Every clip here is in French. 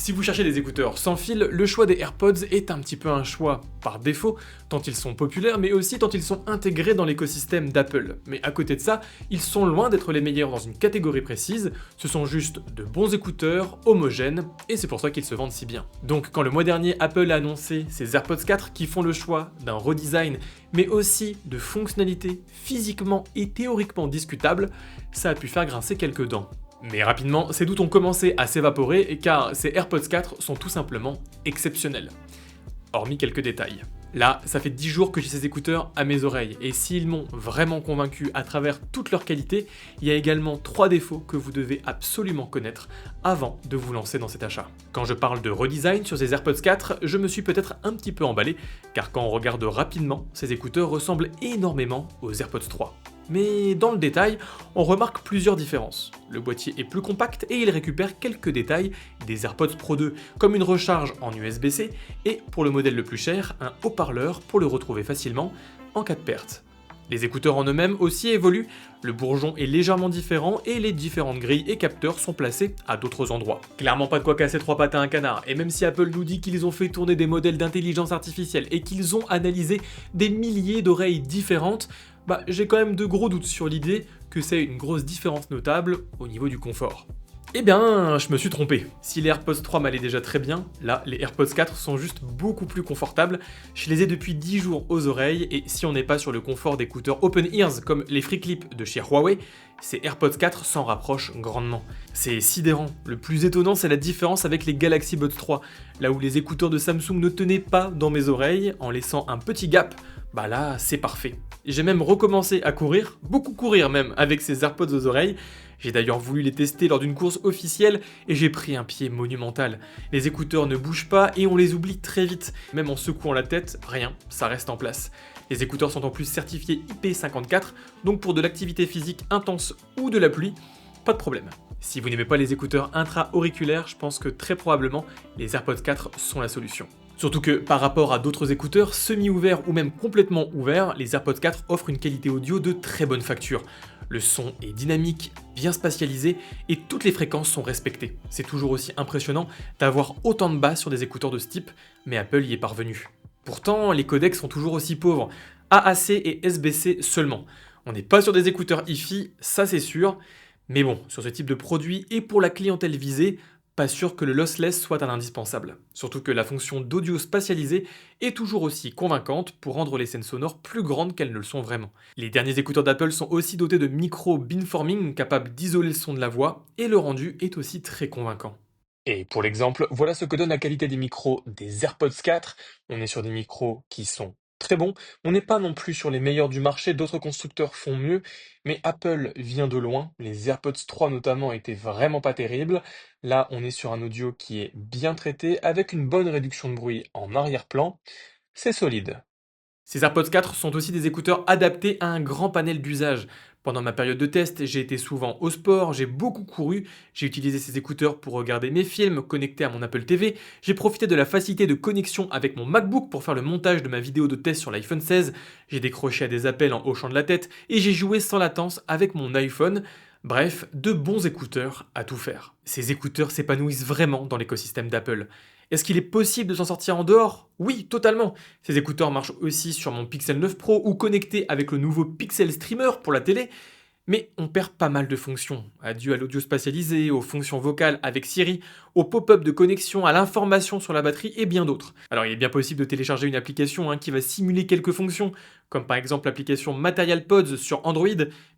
Si vous cherchez des écouteurs sans fil, le choix des AirPods est un petit peu un choix par défaut, tant ils sont populaires, mais aussi tant ils sont intégrés dans l'écosystème d'Apple. Mais à côté de ça, ils sont loin d'être les meilleurs dans une catégorie précise, ce sont juste de bons écouteurs, homogènes, et c'est pour ça qu'ils se vendent si bien. Donc quand le mois dernier Apple a annoncé ses AirPods 4 qui font le choix d'un redesign, mais aussi de fonctionnalités physiquement et théoriquement discutables, ça a pu faire grincer quelques dents. Mais rapidement, ces doutes ont commencé à s'évaporer car ces AirPods 4 sont tout simplement exceptionnels. Hormis quelques détails. Là, ça fait 10 jours que j'ai ces écouteurs à mes oreilles, et s'ils m'ont vraiment convaincu à travers toute leur qualité, il y a également 3 défauts que vous devez absolument connaître avant de vous lancer dans cet achat. Quand je parle de redesign sur ces AirPods 4, je me suis peut-être un petit peu emballé, car quand on regarde rapidement, ces écouteurs ressemblent énormément aux AirPods 3. Mais dans le détail, on remarque plusieurs différences. Le boîtier est plus compact et il récupère quelques détails des AirPods Pro 2, comme une recharge en USB-C et, pour le modèle le plus cher, un haut-parleur pour le retrouver facilement en cas de perte. Les écouteurs en eux-mêmes aussi évoluent, le bourgeon est légèrement différent et les différentes grilles et capteurs sont placés à d'autres endroits. Clairement pas de quoi casser 3 pattes à un canard, et même si Apple nous dit qu'ils ont fait tourner des modèles d'intelligence artificielle et qu'ils ont analysé des milliers d'oreilles différentes, j'ai quand même de gros doutes sur l'idée que c'est une grosse différence notable au niveau du confort. Eh bien, je me suis trompé. Si les AirPods 3 m'allaient déjà très bien, là, les AirPods 4 sont juste beaucoup plus confortables. Je les ai depuis 10 jours aux oreilles, et si on n'est pas sur le confort d'écouteurs open ears comme les FreeClip de chez Huawei, ces AirPods 4 s'en rapprochent grandement. C'est sidérant. Le plus étonnant, c'est la différence avec les Galaxy Buds 3, là où les écouteurs de Samsung ne tenaient pas dans mes oreilles, en laissant un petit gap. Là, c'est parfait. J'ai même recommencé à courir, beaucoup courir même, avec ces AirPods aux oreilles. J'ai d'ailleurs voulu les tester lors d'une course officielle et j'ai pris un pied monumental. Les écouteurs ne bougent pas et on les oublie très vite. Même en secouant la tête, rien, ça reste en place. Les écouteurs sont en plus certifiés IP54, donc pour de l'activité physique intense ou de la pluie, pas de problème. Si vous n'aimez pas les écouteurs intra-auriculaires, je pense que très probablement les AirPods 4 sont la solution. Surtout que par rapport à d'autres écouteurs semi-ouverts ou même complètement ouverts, les AirPods 4 offrent une qualité audio de très bonne facture. Le son est dynamique, bien spatialisé et toutes les fréquences sont respectées. C'est toujours aussi impressionnant d'avoir autant de basses sur des écouteurs de ce type, mais Apple y est parvenu. Pourtant, les codecs sont toujours aussi pauvres, AAC et SBC seulement. On n'est pas sur des écouteurs hi-fi, ça c'est sûr, mais bon, sur ce type de produit et pour la clientèle visée, pas sûr que le lossless soit un indispensable. Surtout que la fonction d'audio spatialisé est toujours aussi convaincante pour rendre les scènes sonores plus grandes qu'elles ne le sont vraiment. Les derniers écouteurs d'Apple sont aussi dotés de micros beamforming capables d'isoler le son de la voix, et le rendu est aussi très convaincant. Et pour l'exemple, voilà ce que donne la qualité des micros des AirPods 4. On est sur des micros qui sont très bons. On n'est pas non plus sur les meilleurs du marché, d'autres constructeurs font mieux, mais Apple vient de loin. Les AirPods 3 notamment étaient vraiment pas terribles. Là, on est sur un audio qui est bien traité, avec une bonne réduction de bruit en arrière-plan. C'est solide. Ces AirPods 4 sont aussi des écouteurs adaptés à un grand panel d'usages. Pendant ma période de test, j'ai été souvent au sport, j'ai beaucoup couru, j'ai utilisé ces écouteurs pour regarder mes films connectés à mon Apple TV, j'ai profité de la facilité de connexion avec mon MacBook pour faire le montage de ma vidéo de test sur l'iPhone 16, j'ai décroché à des appels en hochant de la tête et j'ai joué sans latence avec mon iPhone. Bref, de bons écouteurs à tout faire. Ces écouteurs s'épanouissent vraiment dans l'écosystème d'Apple. Est-ce qu'il est possible de s'en sortir en dehors? Oui, totalement. Ces écouteurs marchent aussi sur mon Pixel 9 Pro ou connectés avec le nouveau Pixel Streamer pour la télé. Mais on perd pas mal de fonctions. Adieu à l'audio spatialisé, aux fonctions vocales avec Siri, au pop-up de connexion, à l'information sur la batterie et bien d'autres. Alors il est bien possible de télécharger une application qui va simuler quelques fonctions, comme par exemple l'application Material Pods sur Android,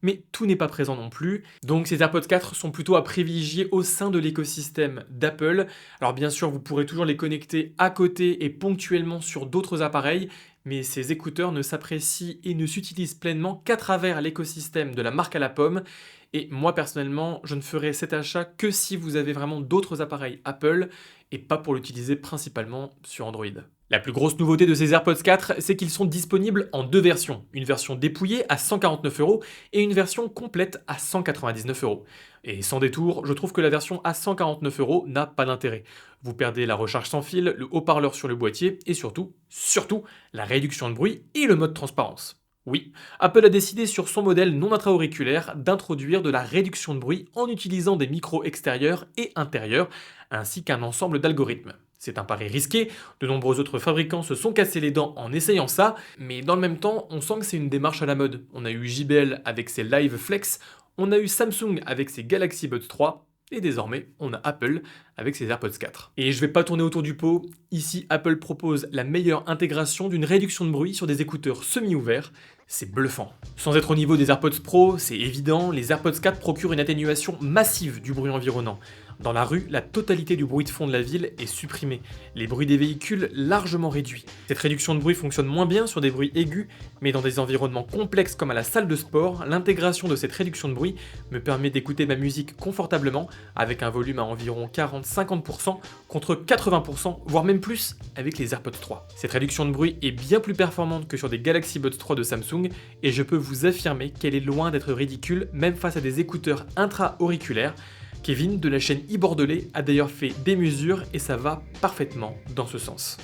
mais tout n'est pas présent non plus. Donc ces AirPods 4 sont plutôt à privilégier au sein de l'écosystème d'Apple. Alors bien sûr, vous pourrez toujours les connecter à côté et ponctuellement sur d'autres appareils, mais ces écouteurs ne s'apprécient et ne s'utilisent pleinement qu'à travers l'écosystème de la marque à la pomme. Et moi personnellement, je ne ferai cet achat que si vous avez vraiment d'autres appareils Apple et pas pour l'utiliser principalement sur Android. La plus grosse nouveauté de ces AirPods 4, c'est qu'ils sont disponibles en 2 versions. Une version dépouillée à 149€ et une version complète à 199€. Et sans détour, je trouve que la version à 149€ n'a pas d'intérêt. Vous perdez la recharge sans fil, le haut-parleur sur le boîtier et surtout, la réduction de bruit et le mode transparence. Oui, Apple a décidé sur son modèle non intra-auriculaire d'introduire de la réduction de bruit en utilisant des micros extérieurs et intérieurs, ainsi qu'un ensemble d'algorithmes. C'est un pari risqué, de nombreux autres fabricants se sont cassés les dents en essayant ça, mais dans le même temps, on sent que c'est une démarche à la mode. On a eu JBL avec ses Live Flex, on a eu Samsung avec ses Galaxy Buds 3, et désormais, on a Apple avec ses AirPods 4. Et je vais pas tourner autour du pot, ici Apple propose la meilleure intégration d'une réduction de bruit sur des écouteurs semi-ouverts, c'est bluffant. Sans être au niveau des AirPods Pro, c'est évident, les AirPods 4 procurent une atténuation massive du bruit environnant. Dans la rue, la totalité du bruit de fond de la ville est supprimée, les bruits des véhicules largement réduits. Cette réduction de bruit fonctionne moins bien sur des bruits aigus, mais dans des environnements complexes comme à la salle de sport, l'intégration de cette réduction de bruit me permet d'écouter ma musique confortablement avec un volume à environ 40-50% contre 80%, voire même plus avec les AirPods 3. Cette réduction de bruit est bien plus performante que sur des Galaxy Buds 3 de Samsung et je peux vous affirmer qu'elle est loin d'être ridicule même face à des écouteurs intra-auriculaires. Kevin de la chaîne iBordelais a d'ailleurs fait des mesures et ça va parfaitement dans ce sens.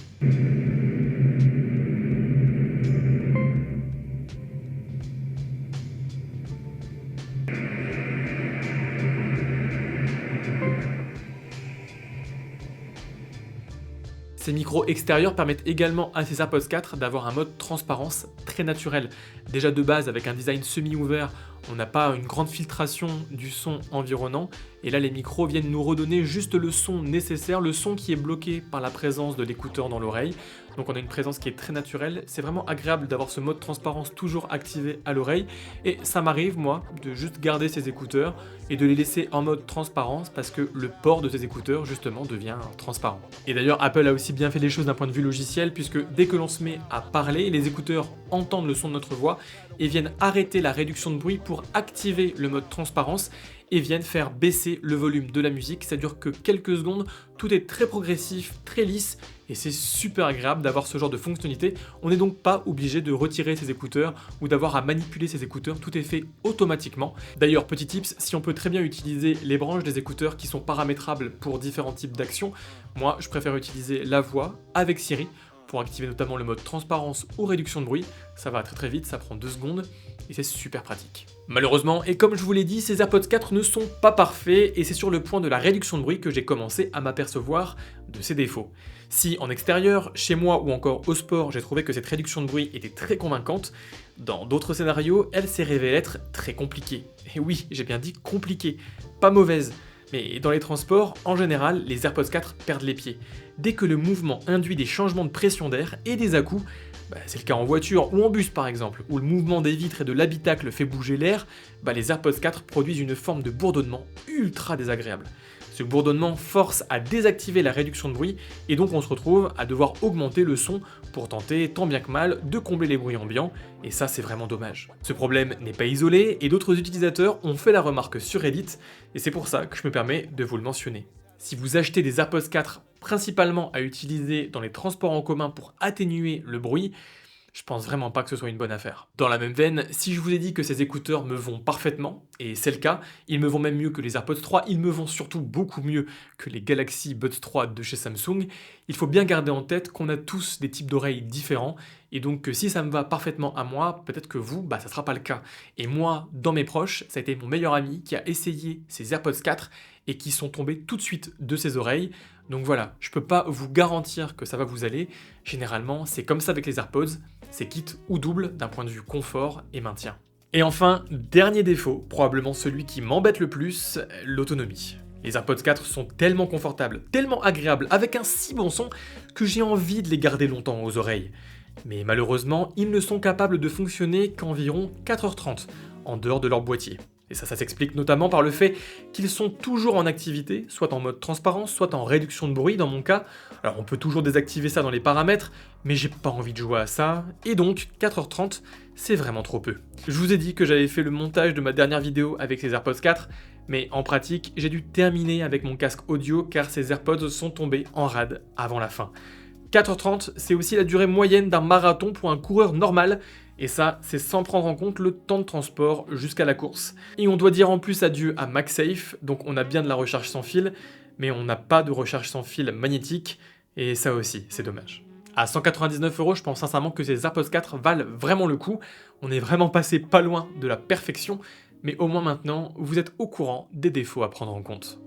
Ces micros extérieurs permettent également à ces AirPods 4 d'avoir un mode transparence très naturel. Déjà de base, avec un design semi-ouvert, on n'a pas une grande filtration du son environnant, et là les micros viennent nous redonner juste le son nécessaire, le son qui est bloqué par la présence de l'écouteur dans l'oreille. Donc on a une présence qui est très naturelle, c'est vraiment agréable d'avoir ce mode transparence toujours activé à l'oreille, et ça m'arrive moi de juste garder ces écouteurs et de les laisser en mode transparence parce que le port de ces écouteurs justement devient transparent. Et d'ailleurs Apple a aussi bien fait les choses d'un point de vue logiciel puisque dès que l'on se met à parler, les écouteurs entendent le son de notre voix et viennent arrêter la réduction de bruit pour activer le mode transparence et viennent faire baisser le volume de la musique. Ça dure que quelques secondes, tout est très progressif, très lisse et c'est super agréable d'avoir ce genre de fonctionnalité. On n'est donc pas obligé de retirer ses écouteurs ou d'avoir à manipuler ses écouteurs, tout est fait automatiquement. D'ailleurs, petit tips, si on peut très bien utiliser les branches des écouteurs qui sont paramétrables pour différents types d'actions, moi je préfère utiliser la voix avec Siri pour activer notamment le mode transparence ou réduction de bruit. Ça va très vite, ça prend 2 secondes et c'est super pratique. Malheureusement, et comme je vous l'ai dit, ces AirPods 4 ne sont pas parfaits et c'est sur le point de la réduction de bruit que j'ai commencé à m'apercevoir de ses défauts. Si en extérieur, chez moi ou encore au sport, j'ai trouvé que cette réduction de bruit était très convaincante, dans d'autres scénarios, elle s'est révélée être très compliquée. Et oui, j'ai bien dit compliquée, pas mauvaise. Mais dans les transports, en général, les AirPods 4 perdent les pieds. Dès que le mouvement induit des changements de pression d'air et des à-coups, c'est le cas en voiture ou en bus par exemple, où le mouvement des vitres et de l'habitacle fait bouger l'air, les AirPods 4 produisent une forme de bourdonnement ultra désagréable. Ce bourdonnement force à désactiver la réduction de bruit et donc on se retrouve à devoir augmenter le son pour tenter tant bien que mal de combler les bruits ambiants et ça c'est vraiment dommage. Ce problème n'est pas isolé et d'autres utilisateurs ont fait la remarque sur Reddit et c'est pour ça que je me permets de vous le mentionner. Si vous achetez des AirPods 4 principalement à utiliser dans les transports en commun pour atténuer le bruit, je pense vraiment pas que ce soit une bonne affaire. Dans la même veine, si je vous ai dit que ces écouteurs me vont parfaitement, et c'est le cas, ils me vont même mieux que les AirPods 3, ils me vont surtout beaucoup mieux que les Galaxy Buds 3 de chez Samsung, il faut bien garder en tête qu'on a tous des types d'oreilles différents, et donc que si ça me va parfaitement à moi, peut-être que vous, ça sera pas le cas. Et moi, dans mes proches, ça a été mon meilleur ami qui a essayé ces AirPods 4 et qui sont tombés tout de suite de ses oreilles. Donc voilà, je peux pas vous garantir que ça va vous aller. Généralement, c'est comme ça avec les AirPods, c'est kit ou double d'un point de vue confort et maintien. Et enfin, dernier défaut, probablement celui qui m'embête le plus, l'autonomie. Les AirPods 4 sont tellement confortables, tellement agréables, avec un si bon son, que j'ai envie de les garder longtemps aux oreilles. Mais malheureusement, ils ne sont capables de fonctionner qu'environ 4h30, en dehors de leur boîtier. Et ça s'explique notamment par le fait qu'ils sont toujours en activité, soit en mode transparence, soit en réduction de bruit dans mon cas. Alors on peut toujours désactiver ça dans les paramètres, mais j'ai pas envie de jouer à ça, et donc 4h30, c'est vraiment trop peu. Je vous ai dit que j'avais fait le montage de ma dernière vidéo avec ces AirPods 4, mais en pratique, j'ai dû terminer avec mon casque audio car ces AirPods sont tombés en rade avant la fin. 4h30, c'est aussi la durée moyenne d'un marathon pour un coureur normal, et ça, c'est sans prendre en compte le temps de transport jusqu'à la course. Et on doit dire en plus adieu à MagSafe, donc on a bien de la recharge sans fil, mais on n'a pas de recharge sans fil magnétique, et ça aussi, c'est dommage. À 199 €, je pense sincèrement que ces AirPods 4 valent vraiment le coup. On est vraiment passé pas loin de la perfection, mais au moins maintenant, vous êtes au courant des défauts à prendre en compte.